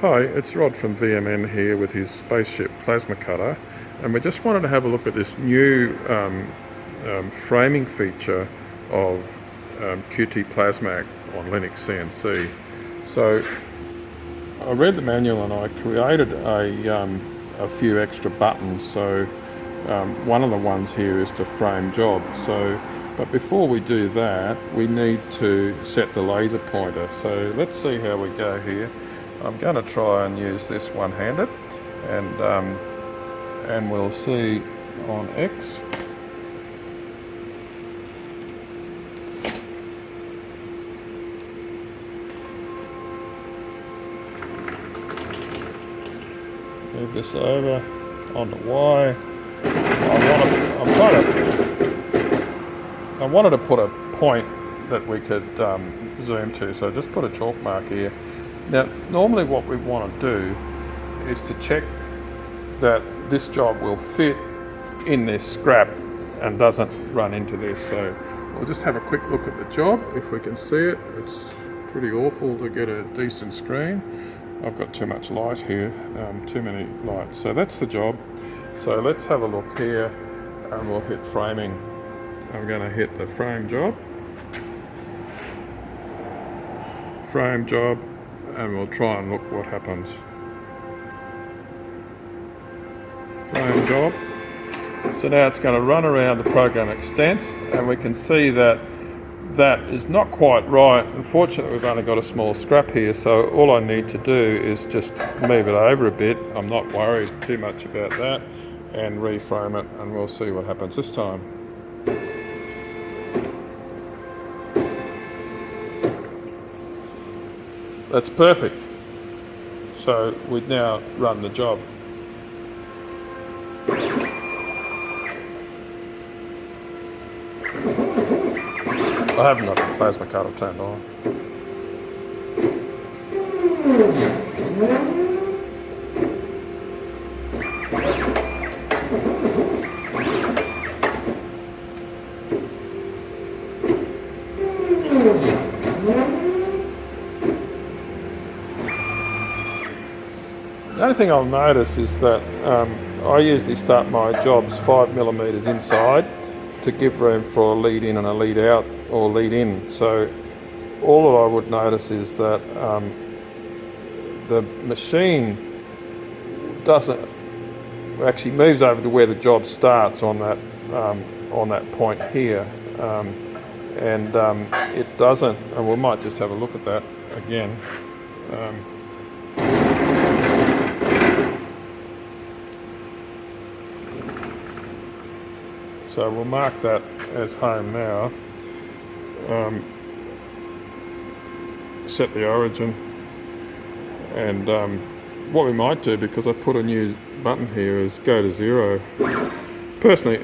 Hi, it's Rod from VMN here with his spaceship plasma cutter, and we just wanted to have a look at this new framing feature of QTplasmac on linuxcnc. So I read the manual and I created a few extra buttons. So one of the ones here is to frame job. But before we do that, we need to set the laser pointer. So let's see how we go here. I'm going to try and use this one-handed, and we'll see on X. Move this over onto Y. I wanted to put a point that we could zoom to, so just put a chalk mark here. Now, normally what we want to do is to check that this job will fit in this scrap and doesn't run into this. So we'll just have a quick look at the job. If we can see it, it's pretty awful to get a decent screen. I've got too much light here, too many lights. So that's the job. So let's have a look here and we'll hit framing. I'm going to hit the frame job. Frame job. And we'll try and look what happens. Frame job. So now it's going to run around the program extents, and we can see that that is not quite right. Unfortunately, we've only got a small scrap here, so all I need to do is just move it over a bit. I'm not worried too much about that, and reframe it, and we'll see what happens this time. That's perfect. So we've now run the job. I haven't got the plasma cutter turned on. The only thing I'll notice is that I usually start my jobs 5mm inside to give room for a lead in and a lead out, or lead in. So all that I would notice is that the machine actually moves over to where the job starts on that point here, and it doesn't. And we might just have a look at that again. So we'll mark that as home now. Set the origin, and what we might do, because I put a new button here, is go to 0. Personally,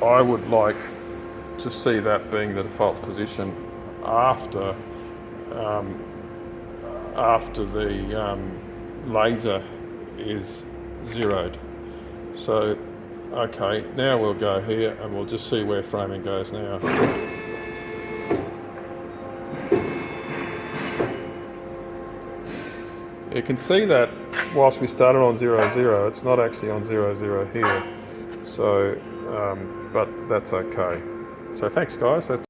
I would like to see that being the default position after the laser is zeroed. So okay, now we'll go here and we'll just see where framing goes now. You can see that whilst we started on 0, 0, it's not actually on 0, 0 here. So, but that's okay. So thanks guys.